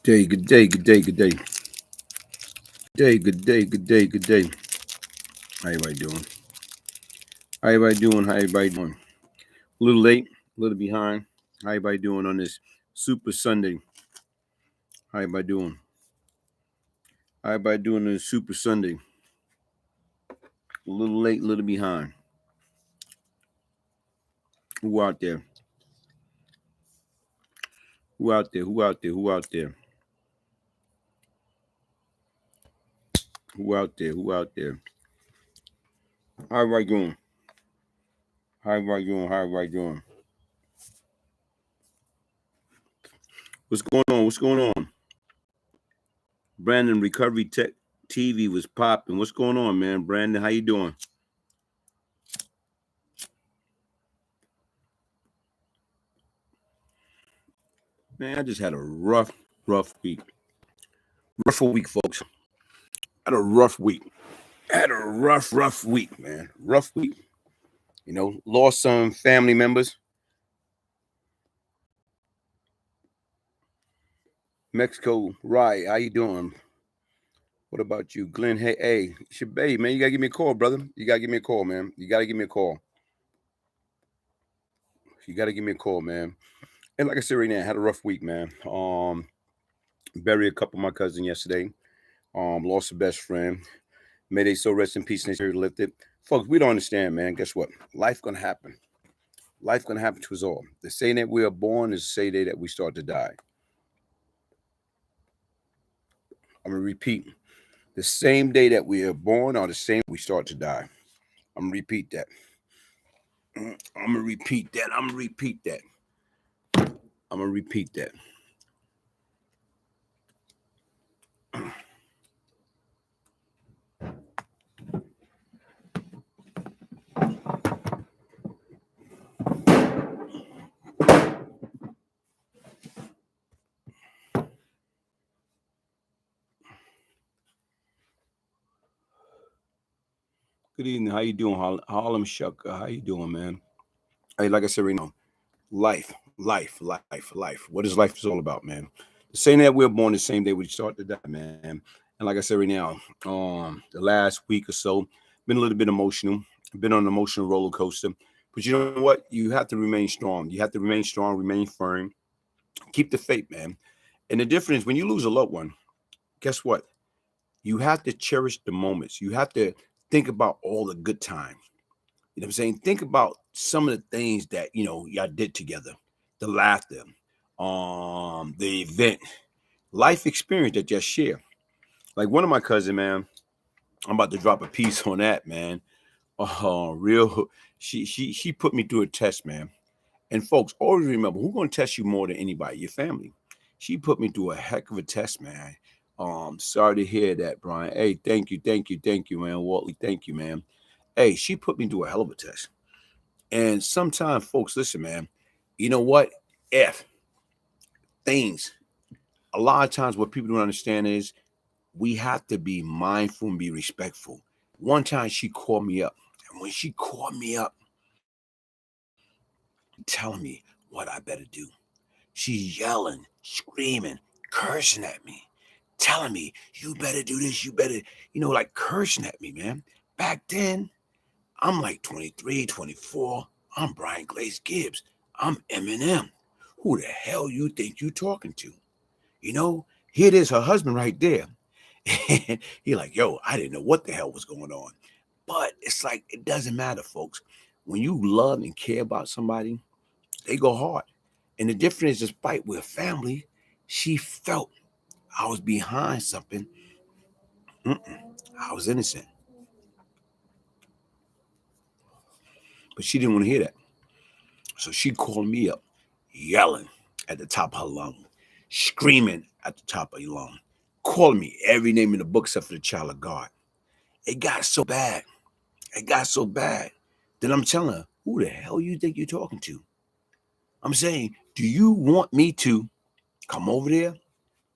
Day, good day, good day, good day. Day, good day, good day, good day. How everybody doing? How everybody doing? How everybody doing? A little late, a little behind. How everybody doing on this Super Sunday? How everybody doing? How everybody doing on this Super Sunday? A little late, a little behind. Who out there? Who out there? Who out there? Who out there? Who out there? Who out there? How everybody doing? How everybody doing? How everybody doing? What's going on? What's going on? Brandon Recovery Tech TV was popping. What's going on, man? Brandon, how you doing? Man, I just had a rough week. Rough week, folks. Had a rough week. Had a rough week, man. Rough week. You know, lost some family members. Mexico, right? How you doing? What about you, Glenn? Hey, Shabay, man, you gotta give me a call, brother. You gotta give me a call, man. You gotta give me a call. You gotta give me a call, man. And like I said right now, I had a rough week, man. Buried a couple of my cousins yesterday. Lost a best friend. May they so rest in peace and they spirit lifted. Folks, we don't understand, man. Guess what? Life gonna happen. Life gonna happen to us all. The same day that we are born is the same day that we start to die. I'm gonna repeat. The same day that we are born or the same we start to die. I'm gonna repeat that. I'm gonna repeat that. I'm gonna repeat that. I'm gonna repeat that. Good evening. How you doing, Harlem Shucker? How you doing, man? Hey, like I said right now, life. What is life is all about, man? The same day that we're born, the same day we start to die, man. And like I said right now, the last week or so, been a little bit emotional. Been on an emotional roller coaster. But you know what? You have to remain strong. You have to remain strong, remain firm. Keep the faith, man. And the difference when you lose a loved one, guess what? You have to cherish the moments. You have to think about all the good times. You know what I'm saying? Think about some of the things that, y'all did together. The laughter, the event, life experience that y'all share. Like one of my cousin, man, I'm about to drop a piece on that, man. Real she put me through a test, man. And folks, always remember who's gonna test you more than anybody, your family. She put me through a heck of a test, man. Sorry to hear that, Brian. Hey, thank you, man. Waltley, thank you, man. Hey, she put me through a hell of a test. And sometimes, folks, listen, man, you know what? If things, a lot of times what people don't understand is we have to be mindful and be respectful. One time she called me up, and when she called me up, telling me what I better do. She's yelling, screaming, cursing at me, telling me, you better do this, you better, like cursing at me, man. Back then, I'm like 23, 24. I'm Brian Glaze Gibbs. I'm Eminem. Who the hell you think you talking to? Here it is, her husband right there. And he like, yo, I didn't know what the hell was going on. But it's like, it doesn't matter, folks. When you love and care about somebody, they go hard. And the difference is, despite we're family, she felt I was behind something. I was innocent. But she didn't want to hear that. So she called me up, yelling at the top of her lung, screaming at the top of her lung, calling me every name in the book except for the child of God. It got so bad. That I'm telling her, who the hell you think you're talking to? I'm saying, do you want me to come over there?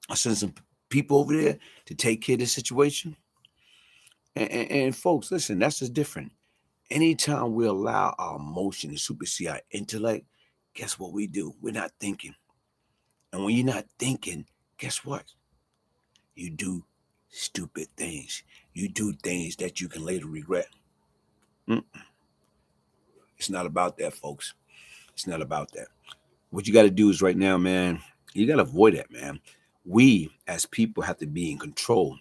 I send some people over there to take care of this situation. And folks, listen, that's just different. Anytime we allow our emotion to supersede our intellect, guess what we do? We're not thinking. And when you're not thinking, guess what? You do stupid things. You do things that you can later regret. It's not about that, folks. It's not about that. What you got to do is right now, man, you got to avoid that, man. We as people have to be in control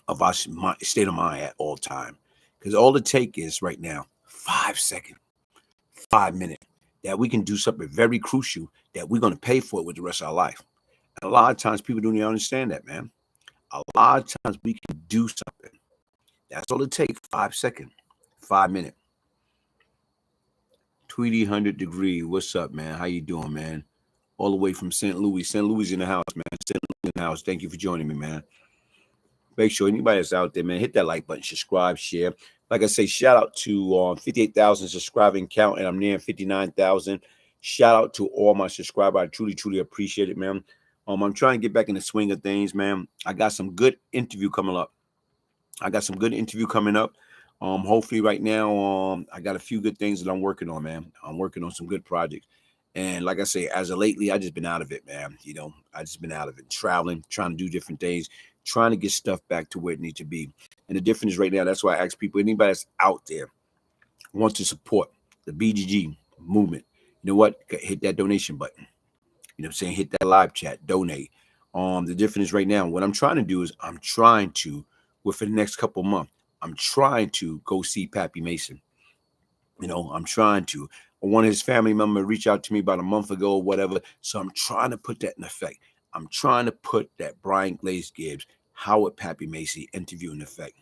of our state of mind at all time. Because all it take is right now, 5 seconds, 5 minutes, that we can do something very crucial that we're going to pay for it with the rest of our life. And a lot of times people don't even understand that, man. A lot of times we can do something. That's all it takes, 5 seconds, 5 minutes. Tweety 100 degree. What's up, man? How you doing, man? All the way from St. Louis. St. Louis in the house, man. St. Louis in the house. Thank you for joining me, man. Make sure anybody that's out there, man, hit that like button, subscribe, share. Like I say, shout out to 58,000 subscribing count, and I'm near 59,000. Shout out to all my subscribers. I truly, truly appreciate it, man. I'm trying to get back in the swing of things, man. I got some good interview coming up. Hopefully right now, I got a few good things that I'm working on, man. I'm working on some good projects. And like I say, as of lately, I just been out of it, man. You know, I just been out of it, traveling, trying to do different things, trying to get stuff back to where it needs to be. And the difference right now, that's why I ask people, anybody that's out there wants to support the BGG movement, you know what? Hit that donation button. You know what I'm saying? Hit that live chat, donate. The difference right now, what I'm trying to do is I'm trying to, within the next couple of months, I'm trying to go see Pappy Mason. You know, I'm trying to. One of his family members reached out to me about a month ago or whatever. So I'm trying to put that in effect. I'm trying to put that Brian Glaze Gibbs, Howard Pappy Macy interview in effect.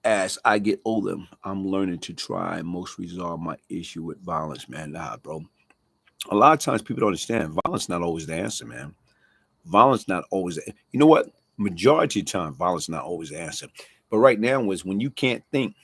As I get older, I'm learning to try and most resolve my issue with violence, man. Nah, bro. A lot of times people don't understand violence not always the answer, man. Violence not always. You know what? Majority of the time, violence not always the answer. But right now is when you can't think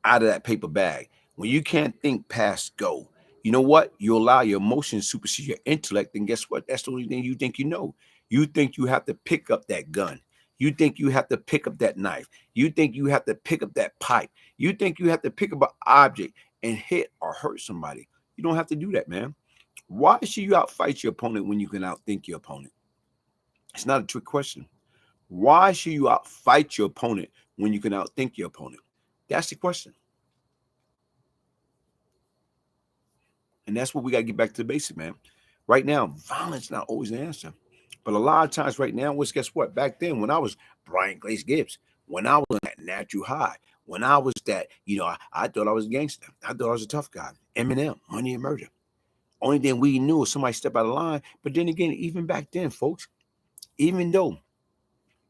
out of that paper bag, when you can't think past go, you know what? You allow your emotions supersede your intellect, and guess what? That's the only thing you think you know. You think you have to pick up that gun. You think you have to pick up that knife. You think you have to pick up that pipe. You think you have to pick up an object and hit or hurt somebody. You don't have to do that, man. Why should you outfight your opponent when you can outthink your opponent? It's not a trick question. Why should you outfight your opponent when you can outthink your opponent? That's the question. And that's what we got to get back to the basic, man. Right now, violence not always the answer. But a lot of times right now, guess what? Back then, when I was Brian Glaze Gibbs, when I was at natural high, when I was that, I thought I was a gangster. I thought I was a tough guy. Eminem, Money and Murder. Only thing we knew was somebody step out of line. But then again, even back then, folks, even though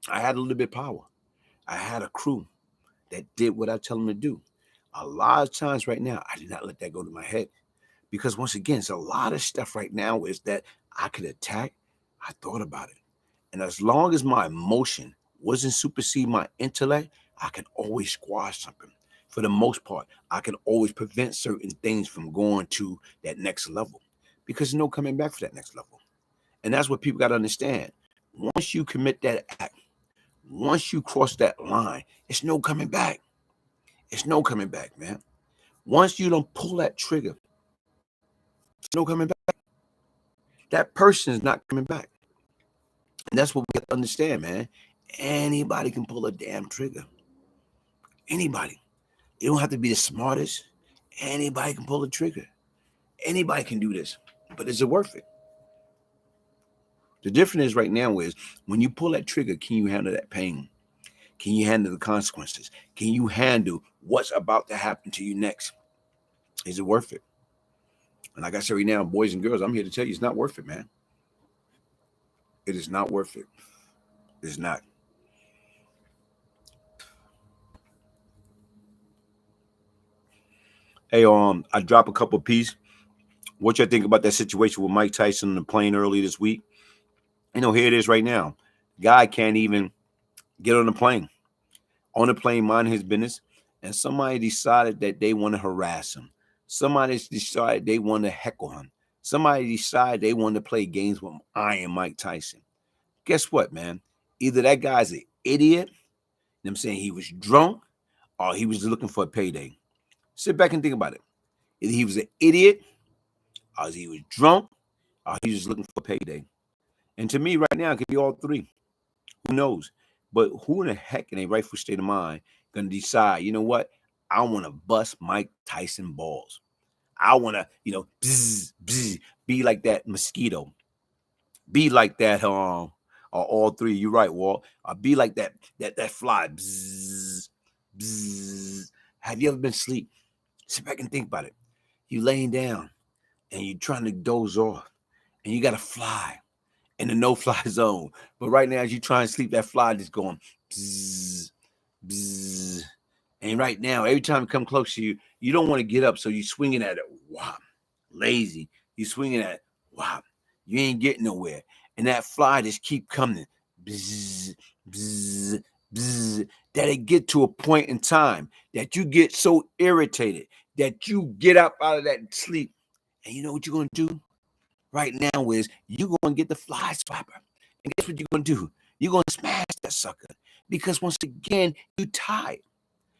I had a little bit of power, I had a crew that did what I tell them to do. A lot of times right now, I did not let that go to my head. Because once again, it's a lot of stuff right now is that I could attack. I thought about it. And as long as my emotion wasn't supersede my intellect, I can always squash something. For the most part, I can always prevent certain things from going to that next level because there's no coming back for that next level. And that's what people got to understand. Once you commit that act, once you cross that line, it's no coming back. It's no coming back, man. Once you don't pull that trigger, it's no coming back. That person is not coming back. And that's what we have to understand, man. Anybody can pull a damn trigger. Anybody. You don't have to be the smartest. Anybody can pull a trigger. Anybody can do this. But is it worth it? The difference is right now is when you pull that trigger, can you handle that pain? Can you handle the consequences? Can you handle what's about to happen to you next? Is it worth it? And like I said right now, boys and girls, I'm here to tell you it's not worth it, man. It is not worth it. It's not. Hey, I drop a couple of pieces. What you think about that situation with Mike Tyson on the plane early this week? Here it is right now. Guy can't even get on the plane. On the plane, mind his business. And somebody decided that they want to harass him. Somebody decided they want to heckle him. Somebody decided they want to play games with Iron Mike Tyson. Guess what, man? Either that guy's an idiot, I'm saying he was drunk, or he was looking for a payday. Sit back and think about it. Either he was an idiot, or he was drunk, or he was just looking for payday. And to me, right now, it could be all three. Who knows? But who in the heck in a rightful state of mind gonna decide, you know what? I want to bust Mike Tyson balls. I want to, bzz, bzz, be like that mosquito. Be like that, all three. You're right, Walt. Be like that fly. Bzz, bzz. Have you ever been asleep? Sit back and think about it. You laying down and you're trying to doze off, and you got to fly in the no-fly zone. But right now, as you try and sleep, that fly just going bzz, bzz. And right now, every time it come close to you, you don't want to get up, so you swinging at it. Wow, lazy. You swinging at it. Wow, you ain't getting nowhere. And that fly just keep coming. Bzz, bzz, bzz. That it get to a point in time that you get so irritated that you get up out of that sleep. And you know what you're going to do? Right now is you're going to get the fly swapper. And guess what you're going to do? You're going to smash that sucker. Because once again, you're tired.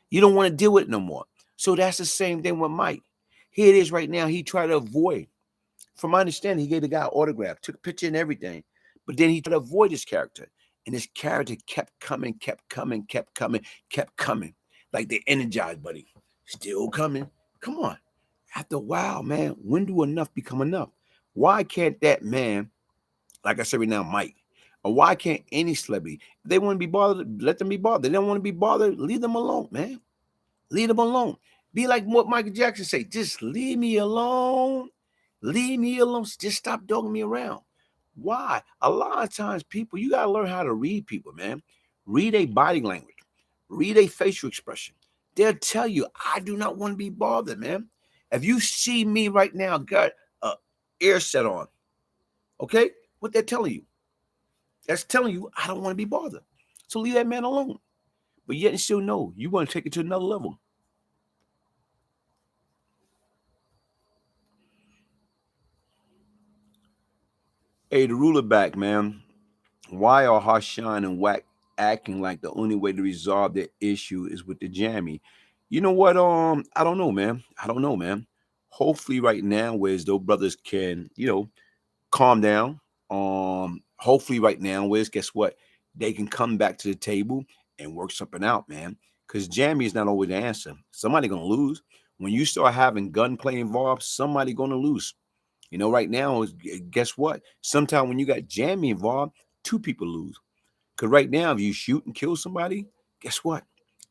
You don't want to deal with it no more. So that's the same thing with Mike. Here it is right now. He tried to avoid. From my understanding, he gave the guy an autograph, took a picture and everything. But then he tried to avoid his character. And his character kept coming, kept coming, kept coming, kept coming. Like the Energized buddy. Still coming. Come on. After a while, man, when do enough become enough? Why can't that man, like I said right now, Mike, or why can't any celebrity, if they want to be bothered, let them be bothered. They don't want to be bothered, leave them alone, man. Leave them alone. Be like what Michael Jackson say, just leave me alone. Leave me alone. Just stop dogging me around. Why? A lot of times people, you got to learn how to read people, man. Read a body language. Read a facial expression. They'll tell you, I do not want to be bothered, man. If you see me right now, got a ear set on, okay? What they're telling you. That's telling you, I don't want to be bothered. So leave that man alone. But yet and still know, you want to take it to another level. Hey, the ruler back, man. Why are Harshawn and Wack acting like the only way to resolve their issue is with the jammy? You know what? I don't know, man. I don't know, man. Hopefully, right now, whereas those brothers can, calm down. Hopefully, right now, whereas guess what? They can come back to the table and work something out, man. Because jammy is not always the answer. Somebody gonna lose. When you start having gunplay involved, somebody gonna lose. Right now, guess what? Sometimes when you got jammy involved, two people lose. Because right now, if you shoot and kill somebody, guess what?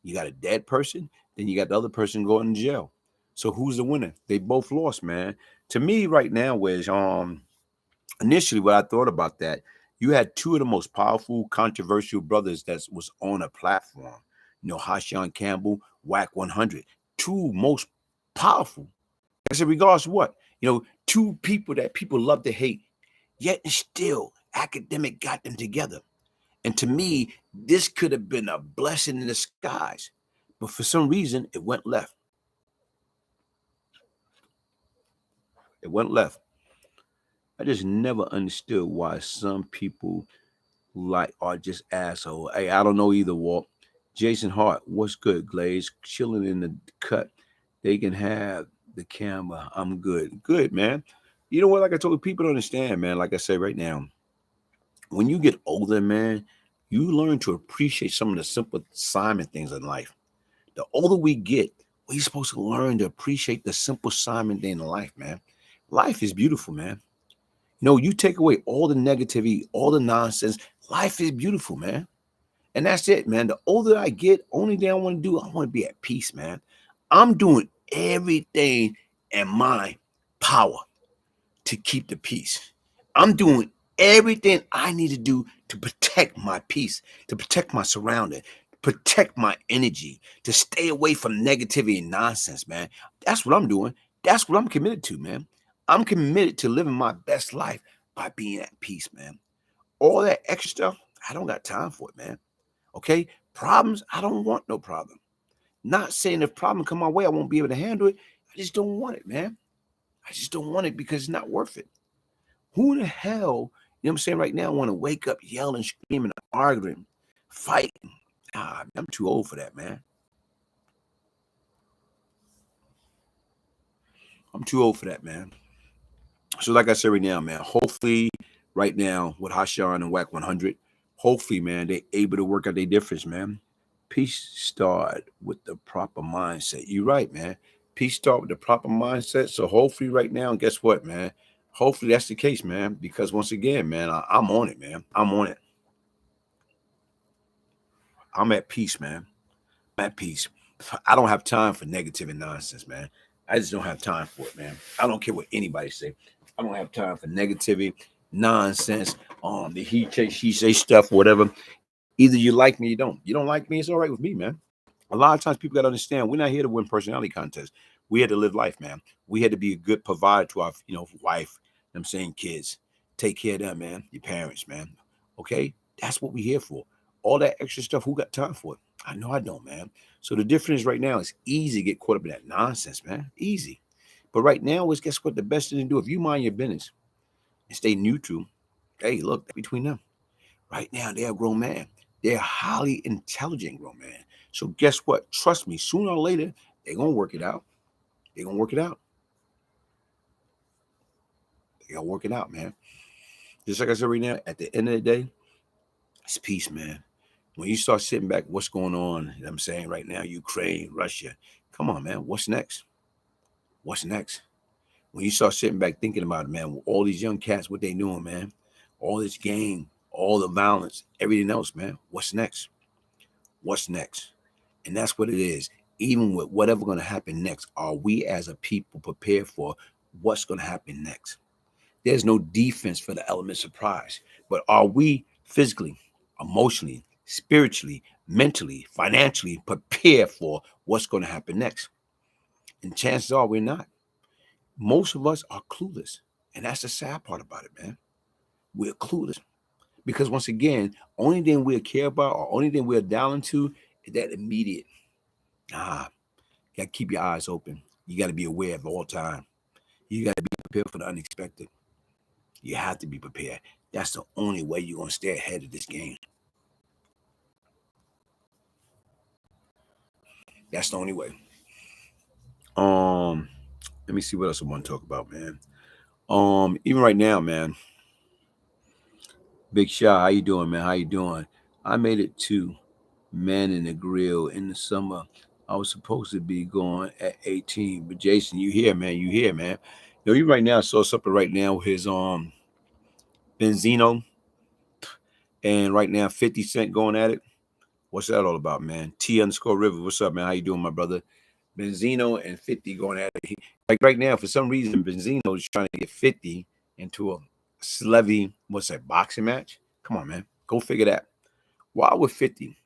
You got a dead person, then you got the other person going to jail. So who's the winner? They both lost, man. To me, right now, was initially what I thought about that, you had two of the most powerful, controversial brothers that was on a platform. Hashan Campbell, Whack 100, two most powerful. I said, regardless of what, two people that people love to hate, yet and still academic got them together. And to me, this could have been a blessing in disguise. But for some reason, it went left. It went left. I just never understood why some people are just assholes. Hey, I don't know either, Walt. Jason Hart, what's good, Glaze? Chilling in the cut. They can have the camera. I'm good. Good, man. You know what? Like I told people to understand, man. Like I said right now, when you get older, man, you learn to appreciate some of the simple Simon things in life. The older we get, we're supposed to learn to appreciate the simple Simon thing in life, man. Life is beautiful, man. You take away all the negativity, all the nonsense. Life is beautiful, man. And that's it, man. The older I get, only thing I want to do, I want to be at peace, man. I'm doing everything in my power to keep the peace. I'm doing everything I need to do to protect my peace, to protect my surrounding, protect my energy, to stay away from negativity and nonsense, man. That's what I'm doing. That's what I'm committed to, man. I'm committed to living my best life by being at peace, man. All that extra stuff, I don't got time for it, man. Okay? Problems, I don't want no problem. Not saying if problem come my way, I won't be able to handle it. I just don't want it, man. I just don't want it because it's not worth it. Who the hell, what I'm saying right now, want to wake up yelling, screaming, arguing, fighting? I'm too old for that, man. I'm too old for that, man. So like I said right now, man, hopefully right now with Hashan and Whack 100, hopefully, man, they able to work out their difference, man. Peace start with the proper mindset. You're right, man. Peace start with the proper mindset. So hopefully right now, guess what, man? Hopefully that's the case, man. Because once again, man, I'm on it, man. I'm on it. I'm at peace, man. I'm at peace. I don't have time for negative and nonsense, man. I just don't have time for it, man. I don't care what anybody say. I don't have time for negativity, nonsense, the he say, she say stuff, whatever. Either you like me, you don't. You don't like me, it's all right with me, man. A lot of times people got to understand we're not here to win personality contests. We had to live life, man. We had to be a good provider to our, wife, I'm saying kids. Take care of them, man. Your parents, man. Okay? That's what we're here for. All that extra stuff, who got time for it? I know I don't, man. So the difference right now is easy to get caught up in that nonsense, man. Easy. But right now is guess what? The best thing to do, if you mind your business and stay neutral, hey, look, between them. Right now, they're a grown man. They're a highly intelligent grown man. So guess what? Trust me, sooner or later, they're gonna work it out. They're gonna work it out. They're gonna work it out, man. Just like I said right now, at the end of the day, it's peace, man. When you start sitting back, what's going on? I'm saying right now, Ukraine, Russia. Come on, man. What's next? What's next? When you start sitting back thinking about it, man, all these young cats, what they doing, man? All this gang, all the violence, everything else, man. What's next? What's next? And that's what it is. Even with whatever going to happen next, are we as a people prepared for what's going to happen next? There's no defense for the element surprise, but are we physically, emotionally, spiritually, mentally, financially prepared for what's going to happen next? And chances are we're not. Most of us are clueless. And that's the sad part about it, man. We're clueless. Because once again, only thing we care about or only thing we're dialing to is that immediate. Ah, you got to keep your eyes open. You got to be aware of all time. You got to be prepared for the unexpected. You have to be prepared. That's the only way you're going to stay ahead of this game. That's the only way. Let me see what else I want to talk about, man. Even right now, man. Big Shot, how you doing, man? How you doing? I made it to Man in the Grill in the summer. I was supposed to be going at 18, but Jason, you here, man? You here, man? You right now saw something right now with his Benzino, and right now 50 Cent going at it. What's that all about, man? T underscore River, what's up, man? How you doing, my brother? Benzino and 50 going at it. Like right now, for some reason, Benzino is trying to get 50 into a slevy, what's that, boxing match? Come on, man. Go figure that. Why would 50?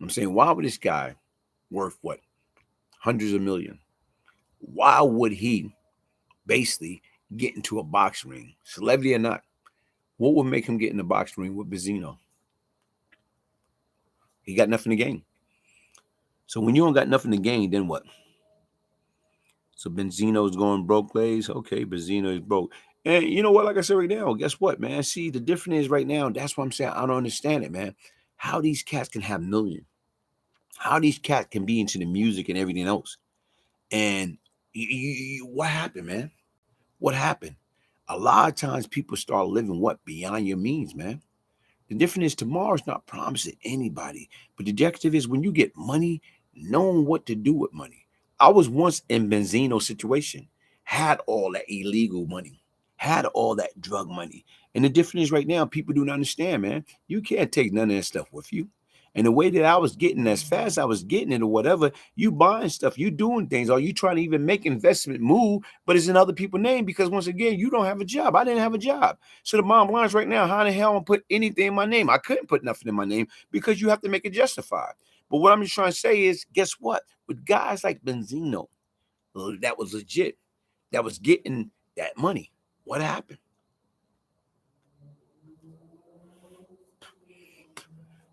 I'm saying, why would this guy worth what? Hundreds of millions? Why would he basically get into a boxing ring? Celebrity or not? What would make him get in the boxing ring with Benzino? He got nothing to gain. So when you don't got nothing to gain, then what? So Benzino's going broke, Glaze. Okay, Benzino is broke. And you know what? Like I said right now, guess what, man? See, the difference is right now, that's what I'm saying. I don't understand it, man. How these cats can have millions. How these cats can be into the music and everything else. And what happened, man? What happened? A lot of times people start living what? Beyond your means, man. The difference is tomorrow's not promised to anybody. But the objective is when you get money, knowing what to do with money. I was once in Benzino's situation, had all that illegal money, had all that drug money. And the difference is right now, people do not understand, man. You can't take none of that stuff with you. And the way that I was getting as fast as I was getting it or whatever, you buying stuff, you doing things, or you trying to even make investment move, but it's in other people's name because once again, you don't have a job. I didn't have a job. So the bottom line is right now, how the hell I put anything in my name? I couldn't put nothing in my name because you have to make it justified. But what I'm just trying to say is, guess what? With guys like Benzino, that was legit, that was getting that money, what happened?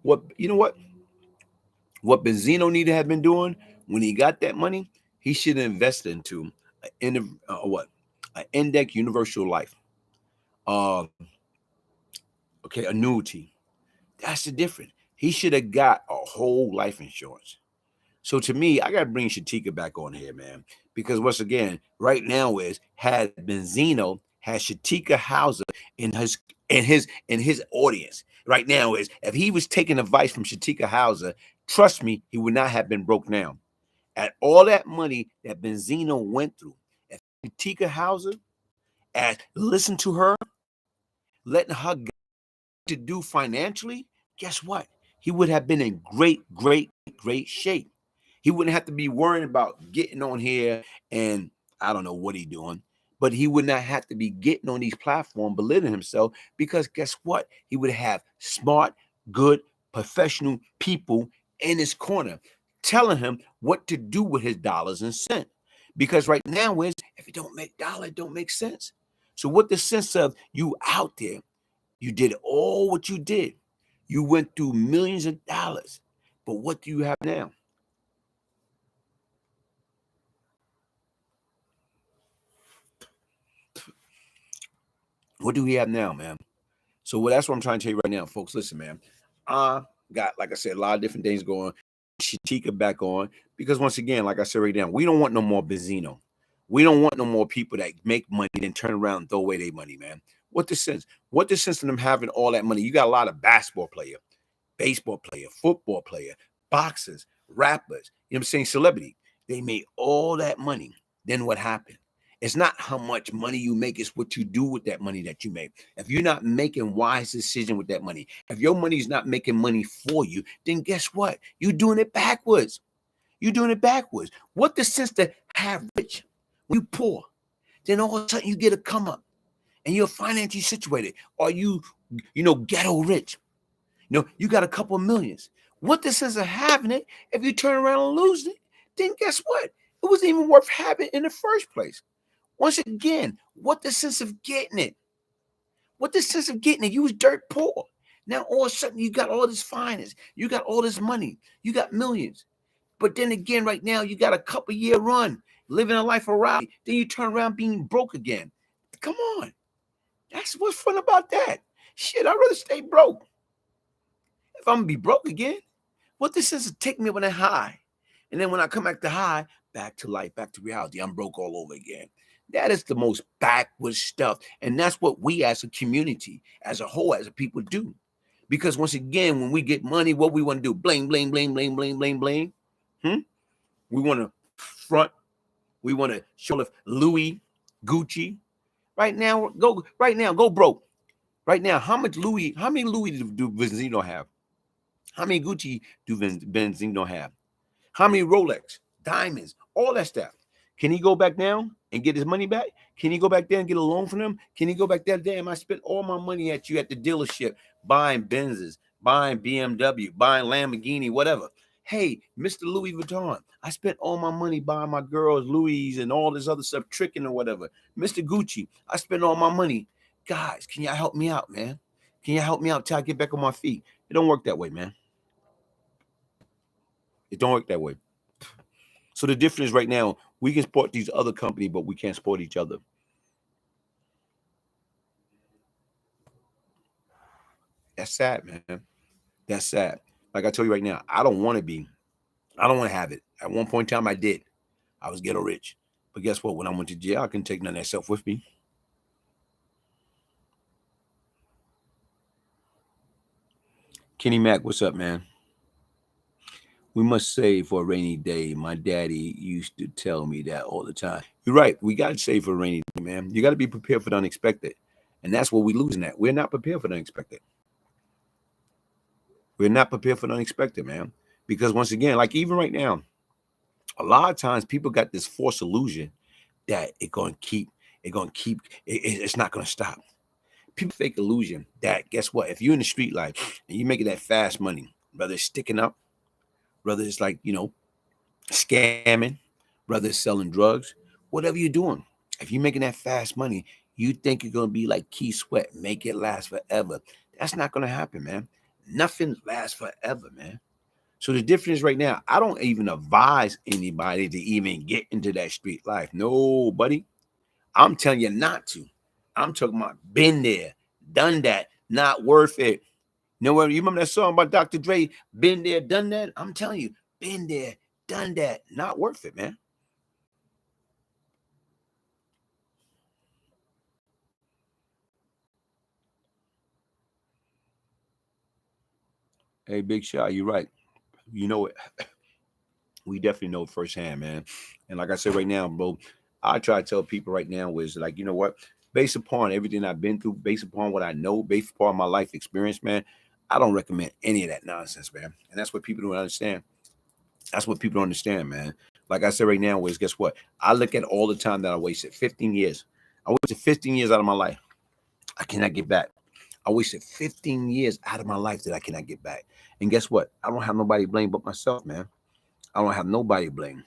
What you know what? What Benzino needed to have been doing when he got that money, he should have invested into an index universal life, uh, okay, annuity. That's the difference. He should have got a whole life insurance. So to me, I gotta bring Shatika back on here, man, because once again, right now is had Benzino had Shatika Hauser in his audience. Right now is if he was taking advice from Shatika Hauser, trust me, he would not have been broke now. At all that money that Benzino went through, if Shatika Hauser had listened to her, letting her to do financially, guess what? He would have been in great shape. He wouldn't have to be worrying about getting on here and I don't know what he's doing, but he would not have to be getting on these platforms belittling himself because guess what? He would have smart, good, professional people in his corner telling him what to do with his dollars and cents. Because right now is if you don't make dollar, it don't make sense. So what the sense of you out there, you did all what you did. You went through millions of dollars. But what do you have now? What do we have now, man? So that's what I'm trying to tell you right now, folks. Listen, man. I got, like I said, a lot of different things going. Shatika back on because once again, like I said right now, we don't want no more Benzino. We don't want no more people that make money and turn around and throw away their money, man. What the sense? What the sense of them having all that money? You got a lot of basketball player, baseball player, football player, boxers, rappers, you know what I'm saying, celebrity. They made all that money. Then what happened? It's not how much money you make, it's what you do with that money that you make. If you're not making wise decision with that money, if your money is not making money for you, then guess what? You're doing it backwards. You're doing it backwards. What the sense to have rich when you poor? Then all of a sudden you get a come up and you're financially situated. Or ghetto rich. You got a couple of millions. What the sense of having it if you turn around and lose it? Then guess what? It wasn't even worth having in the first place. Once again, what the sense of getting it? What the sense of getting it? You was dirt poor. Now all of a sudden you got all this finance. You got all this money. You got millions. But then again, right now you got a couple year run, living a life around. Then you turn around being broke again. Come on. That's what's fun about that. Shit, I'd rather stay broke. If I'm gonna be broke again, what this is take me when I high. And then when I come back to high, back to life, back to reality, I'm broke all over again. That is the most backwards stuff. And that's what we as a community, as a whole, as a people do. Because once again, when we get money, what we want to do? Bling, bling, bling, bling, bling, bling, bling. We want to front. We want to show off Louis, Gucci. Go broke. Right now, how many Louis do Benzino have? How many Gucci do Benzino have? How many Rolex, diamonds, all that stuff? Can he go back down and get his money back? Can he go back there and get a loan from them? Can he go back there? Damn, I spent all my money at you at the dealership buying Benzes, buying BMW, buying Lamborghini, whatever. Hey, Mr. Louis Vuitton, I spent all my money buying my girls Louis and all this other stuff, tricking or whatever. Mr. Gucci, I spent all my money. Guys, can y'all help me out, man? Can y'all help me out till I get back on my feet? It don't work that way, man. It don't work that way. So the difference right now, we can support these other companies, but we can't support each other. That's sad, man. That's sad. Like I told you right now, I don't want to have it. At one point in time, I did. I was ghetto rich. But guess what? When I went to jail, I couldn't take none of that stuff with me. Kenny Mack, what's up, man? We must save for a rainy day. My daddy used to tell me that all the time. You're right. We got to save for a rainy day, man. You got to be prepared for the unexpected. And that's what we're losing at. We're not prepared for the unexpected. We're not prepared for the unexpected, man. Because once again, like even right now, a lot of times people got this false illusion that it's not going to stop. People fake illusion that guess what? If you're in the street life and you're making that fast money, whether it's sticking up, whether it's like, scamming, whether it's selling drugs, whatever you're doing, if you're making that fast money, you think you're going to be like Key Sweat, make it last forever. That's not going to happen, man. Nothing lasts forever, man. So the difference right now, I don't even advise anybody to even get into that street life. No, buddy. I'm telling you not to. I'm talking about been there, done that, not worth it. You remember that song by Dr. Dre, been there, done that? I'm telling you, been there, done that. Not worth it, man. Hey, Big Shot, you're right. You know it. We definitely know it firsthand, man. And like I said right now, bro, I try to tell people right now is like, you know what? Based upon everything I've been through, based upon what I know, based upon my life experience, man, I don't recommend any of that nonsense, man. And that's what people don't understand. That's what people don't understand, man. Like I said right now, is guess what? I look at all the time that I wasted 15 years. I wasted 15 years out of my life. I cannot get back. I wasted 15 years out of my life that I cannot get back. And guess what? I don't have nobody to blame but myself, man. I don't have nobody to blame.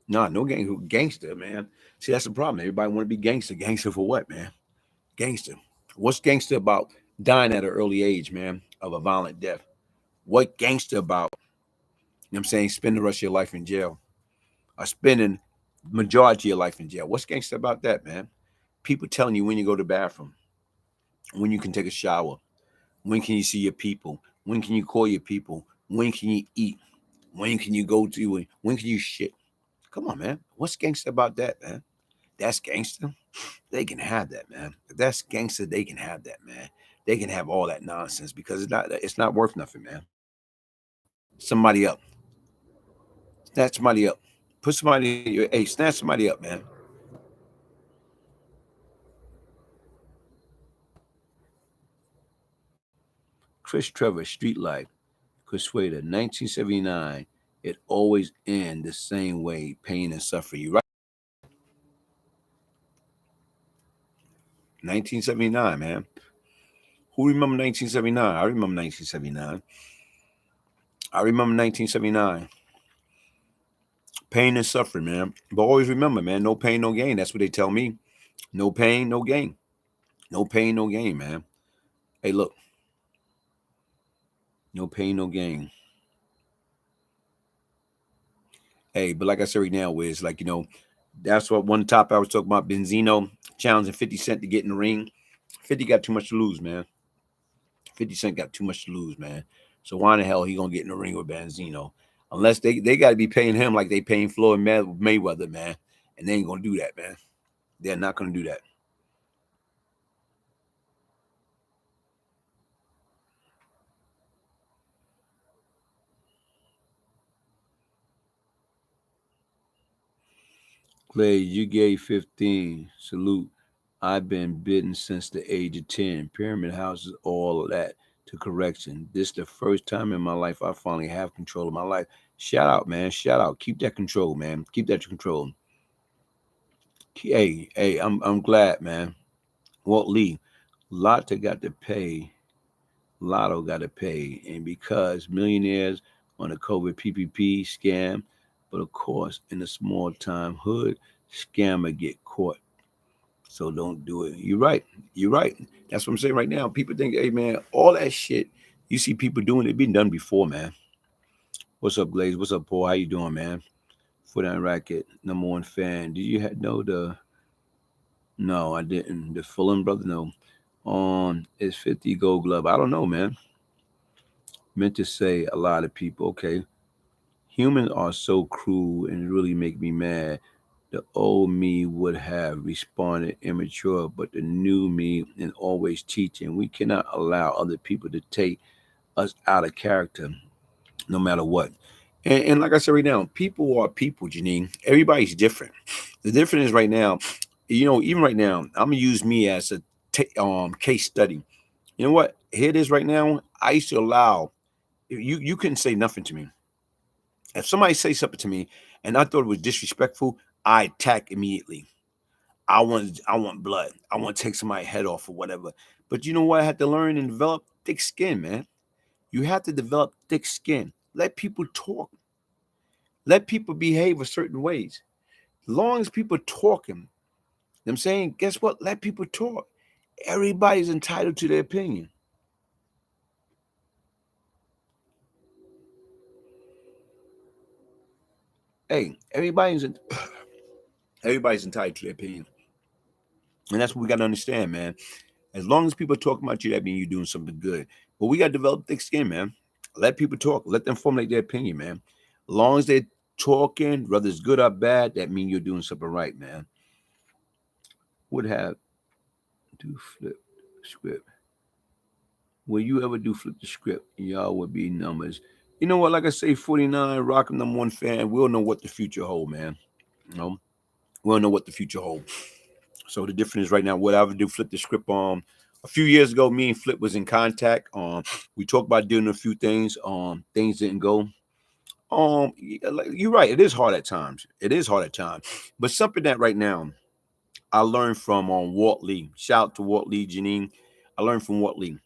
Nah, no gangster, man. See, that's the problem. Everybody want to be gangster. Gangster for what, man? Gangster. What's gangster about dying at an early age, man, of a violent death? What gangster about, you know what I'm saying, spending the rest of your life in jail? Or spending majority of your life in jail? What's gangster about that, man? People telling you when you go to the bathroom, when you can take a shower, when can you see your people, when can you call your people, when can you eat, when can you go to, when can you shit? Come on, man. What's gangster about that, man? That's gangster. They can have that, man. If that's gangster, they can have that, man. They can have all that nonsense because it's not worth nothing, man. Somebody up. Snatch somebody up. Put somebody, hey, snatch somebody up, man. Chris Trevor, Street Life, Persuader, 1979. It always ends the same way, pain and suffering. You right? 1979, man. Who remember 1979? I remember 1979. I remember 1979. Pain and suffering, man. But always remember, man, no pain, no gain. That's what they tell me. No pain, no gain. No pain, no gain, man. Hey, look, no pain, no gain. Hey, but like I said right now, Wiz, like, that's what one topic I was talking about. Benzino challenging 50 Cent to get in the ring. 50 got too much to lose, man. 50 Cent got too much to lose, man. So why in the hell he gonna get in the ring with Benzino? Unless they got to be paying him like they paying Floyd Mayweather, man. And they ain't gonna do that, man. They're not gonna do that. Clay, you gave 15. Salute. I've been bitten since the age of 10. Pyramid houses, all of that to correction. This is the first time in my life I finally have control of my life. Shout out, man. Shout out. Keep that control, man. Keep that control. Hey, I'm glad, man. Walt Lee, Lotta got to pay. Lotto got to pay. And because millionaires on the COVID PPP scam, but of course, in the small time hood, scammer get caught. So don't do it. You're right. You're right. That's what I'm saying right now. People think, hey man, all that shit you see people doing, it been done before, man. What's up, Glaze? What's up, Paul? How you doing, man? Foot on racket, number one fan. Did you know the? No, I didn't. The Fulham brother, no. On is 50 Gold Glove. I don't know, man. Meant to say a lot of people. Okay, humans are so cruel and really make me mad. The old me would have responded immature, but the new me and always teaching. We cannot allow other people to take us out of character, no matter what. And like I said right now, people are people, Janine. Everybody's different. The difference is right now, even right now, I'm gonna use me as a case study. You know what? Here it is right now. I used to allow you couldn't say nothing to me. If somebody say something to me and I thought it was disrespectful, I attack immediately. I want blood. I want to take somebody's head off or whatever. But you know what? I had to learn and develop thick skin, man. You have to develop thick skin. Let people talk. Let people behave a certain ways. As long as people talking, you know what I'm saying, guess what? Let people talk. Everybody's entitled to their opinion. Hey, everybody's entitled to their opinion. And that's what we gotta understand, man. As long as people talk about you, that means you're doing something good. But we gotta develop thick skin, man. Let people talk. Let them formulate their opinion, man. As long as they're talking, whether it's good or bad, that means you're doing something right, man. Would have do flip script. Will you ever do flip the script? Y'all would be numbers. You know what? Like I say, 49, Rock #1 fan. We'll know what the future hold, man. You know, we'll know what the future hold. So the difference is right now, what I would do, flip the script. A few years ago, me and Flip was in contact. We talked about doing a few things. Things didn't go. You're right. It is hard at times. It is hard at times. But something that right now I learned from Walt Lee. Shout out to Walt Lee, Janine. I learned from Walt Lee.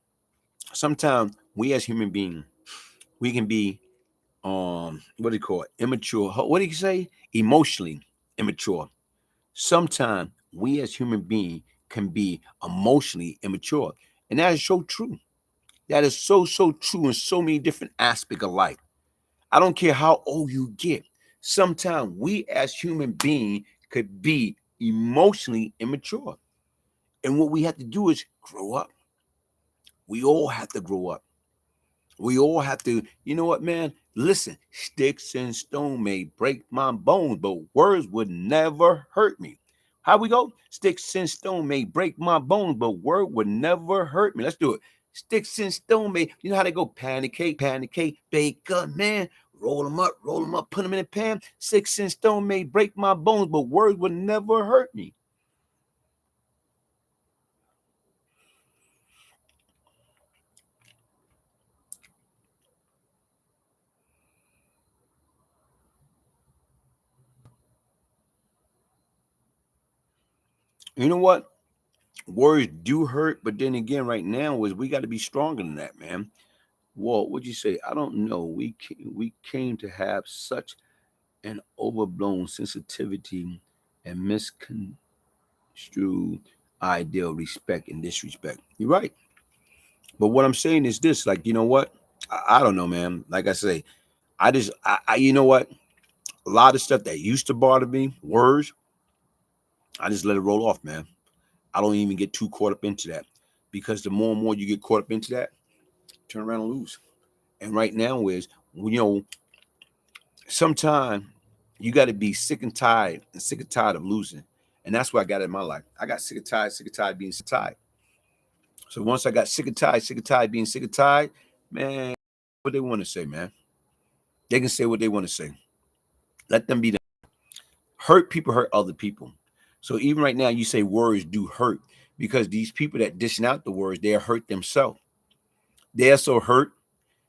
Sometimes we as human beings, we can be what do you call it? Immature. What do you say? Emotionally immature. Sometimes we as human beings can be emotionally immature. And that is so true. That is so true in so many different aspects of life. I don't care how old you get. Sometimes we as human beings could be emotionally immature. And what we have to do is grow up. We all have to grow up. We all have to, you know what, man? Listen, sticks and stone may break my bones, but words would never hurt me. How we go? Sticks and stone may break my bones, but word would never hurt me. Let's do it. Sticks and stone may, you know how they go? Panic cake, baker, man. Roll them up, put them in a pan. Sticks and stone may break my bones, but words would never hurt me. You know what? Words do hurt, but then again, right now is we got to be stronger than that, man. Walt, what'd you say? I don't know. We came to have such an overblown sensitivity and misconstrued idea of respect and disrespect. You're right. But what I'm saying is this, like, you know what? I don't know, man. Like I say, you know what? A lot of stuff that used to bother me, words, I just let it roll off, man. I don't even get too caught up into that because the more and more you get caught up into that, turn around and lose. And right now is, you know, sometimes you got to be sick and tired of losing. And that's what I got in my life. I got sick and tired being tired. So once I got sick and tired being sick and tired, man, what they want to say, man. They can say what they want to say. Let them be done. Hurt people hurt other people. So even right now, you say words do hurt because these people that dishing out the words, they're hurt themselves. They're so hurt,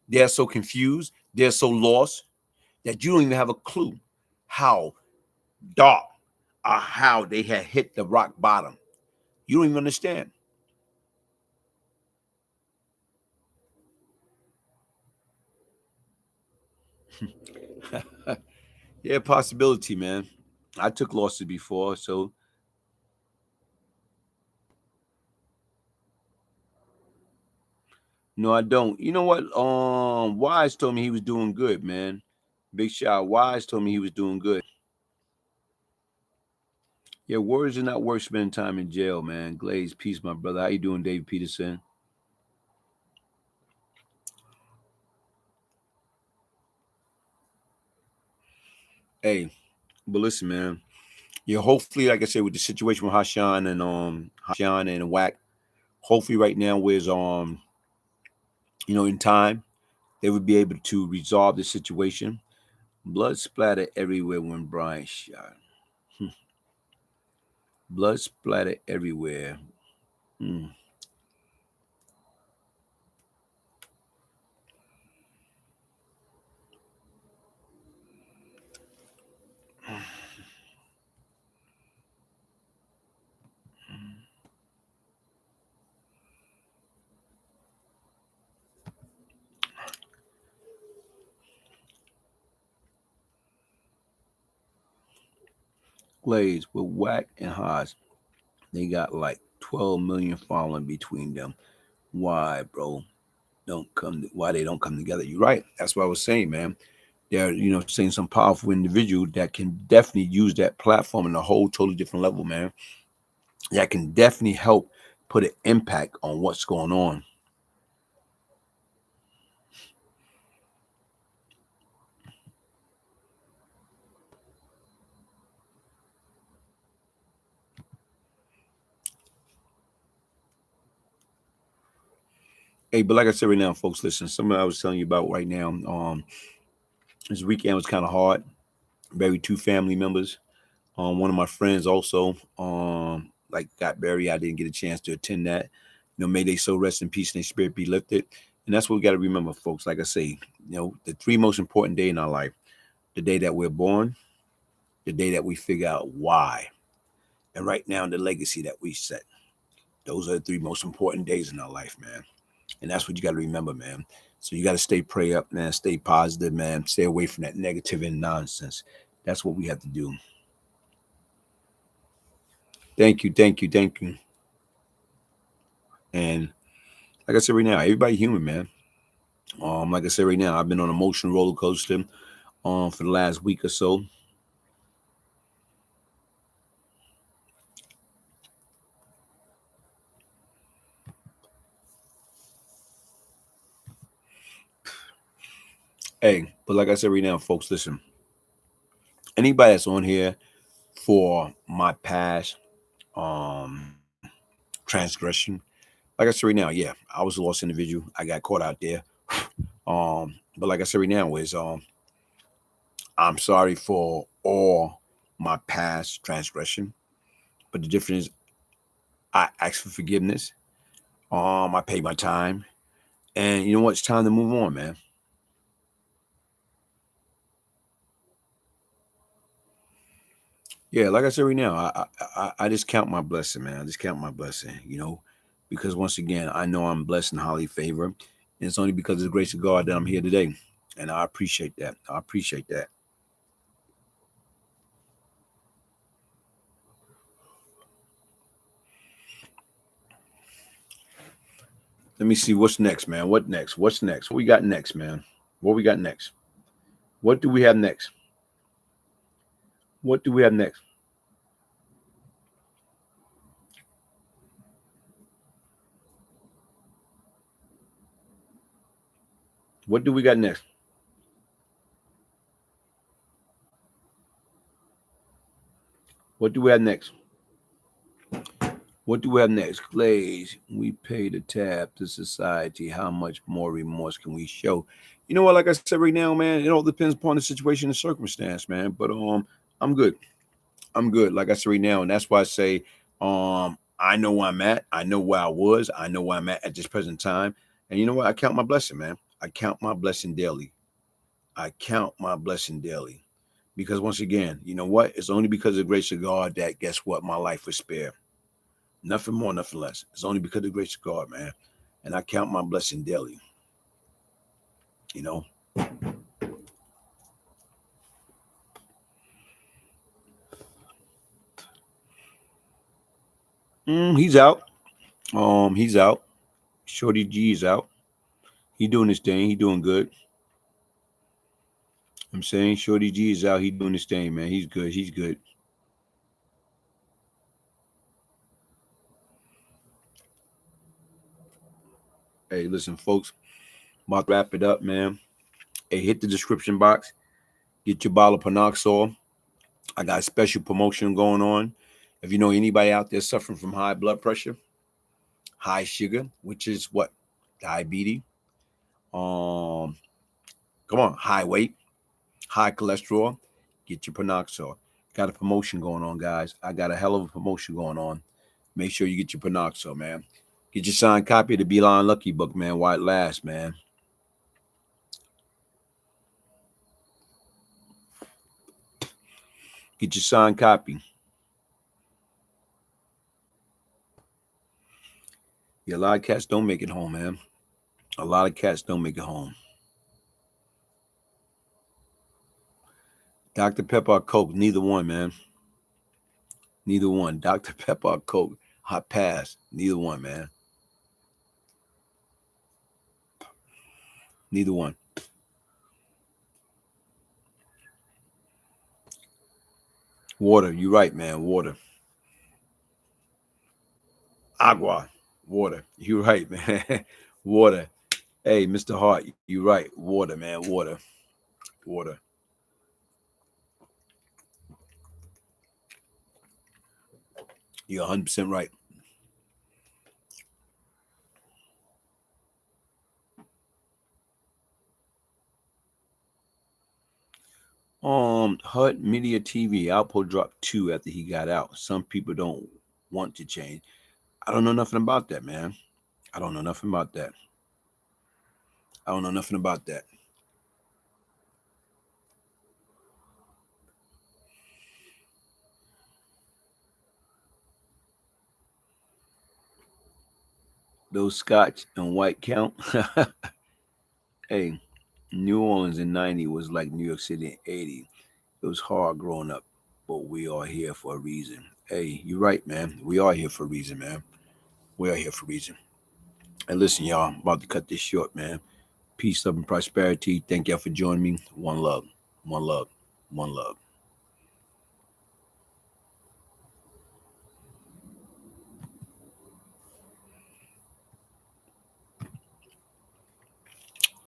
they're so confused, they're so lost that you don't even have a clue how dark or how they had hit the rock bottom. You don't even understand. Yeah, possibility, man. I took losses before, so no, I don't. You know what? Wise told me he was doing good, man. Big shot. Wise told me he was doing good. Yeah, words are not worth spending time in jail, man. Glaze, peace, my brother. How you doing, Dave Peterson? Hey, but listen, man. Yeah, hopefully, like I said, with the situation with Hashan and Whack, hopefully right now with in time, they would be able to resolve the situation. Blood splattered everywhere when Brian shot. Hmm. Blood splattered everywhere. Hmm. Glaze with Whack and Haas, they got like 12 million following between them. Why, bro? Why they don't come together? You're right. That's what I was saying, man. They're saying some powerful individual that can definitely use that platform in a whole totally different level, man. That can definitely help put an impact on what's going on. Hey, but like I said right now, folks, listen, something I was telling you about right now. This weekend was kind of hard. Buried two family members. One of my friends also like got buried. I didn't get a chance to attend that. May they so rest in peace and their spirit be lifted. And that's what we got to remember, folks. Like I say, the three most important day in our life: the day that we're born, the day that we figure out why, and right now the legacy that we set. Those are the three most important days in our life, man. And that's what you got to remember, man. So you got to stay pray up, man. Stay positive, man. Stay away from that negative and nonsense. That's what we have to do. Thank you, thank you, thank you. And like I said right now, everybody human, man. Like I said right now, I've been on an emotional roller coaster for the last week or so. Hey, but like I said right now, folks, listen. Anybody that's on here for my past transgression, like I said right now, yeah, I was a lost individual. I got caught out there. But like I said right now, is I'm sorry for all my past transgression. But the difference is I ask for forgiveness. I pay my time. And you know what? It's time to move on, man. Yeah, like I said right now, I just count my blessing, man. I just count my blessing, because once again, I know I'm blessed and highly favored. And it's only because of the grace of God that I'm here today. And I appreciate that. I appreciate that. Let me see what's next, man. What next? What's next? What we got next, man? What we got next? What do we have next? What do we have next? What do we got next? What do we have next? What do we have next? Glaze, we pay the tab to society. How much more remorse can we show? You know what? Like I said right now, man, it all depends upon the situation and circumstance, man. But I'm good. I'm good. Like I said right now, and that's why I say, I know where I'm at. I know where I was. I know where I'm at this present time. And you know what? I count my blessing, man. I count my blessing daily. I count my blessing daily. Because once again, you know what? It's only because of the grace of God that guess what? My life was spared. Nothing more, nothing less. It's only because of the grace of God, man. And I count my blessing daily. You know, he's out. He's out. Shorty G is out. He doing his thing. He doing good. I'm saying Shorty G is out. He doing his thing, man. He's good. He's good. Hey, listen, folks. About to wrap it up, man. Hey, hit the description box. Get your bottle of Panoxol. I got a special promotion going on. If you know anybody out there suffering from high blood pressure, high sugar, which is what? Diabetes. Um, Come on, high weight, high cholesterol, get your Panoxol. Got a promotion going on, guys. I got a hell of a promotion going on. Make sure you get your Panoxol, man. Get your signed copy of the Beeline Lucky Book, man, while it lasts, man. Get your signed copy. Yeah, a lot of cats don't make it home, man. A lot of cats don't make it home. Dr. Pepper or Coke, neither one, man. Neither one. Dr. Pepper or Coke, hot pass. Neither one, man. Neither one. Water, you right, man. Water. Agua. Water. You right, man. Water. Hey, Mr. Hart, you right. Water, man. Water. Water. You're 100% right. HUD Media TV, Alpo dropped 2 after he got out. Some people don't want to change. I don't know nothing about that, man. I don't know nothing about that. I don't know nothing about that. Those Scotch and white count. Hey, New Orleans in 90 was like New York City in 80. It was hard growing up, but we are here for a reason. Hey, you're right, man. We are here for a reason, man. We are here for a reason. And listen, y'all, I'm about to cut this short, man. Peace, love, and prosperity. Thank y'all for joining me. One love, one love, one love.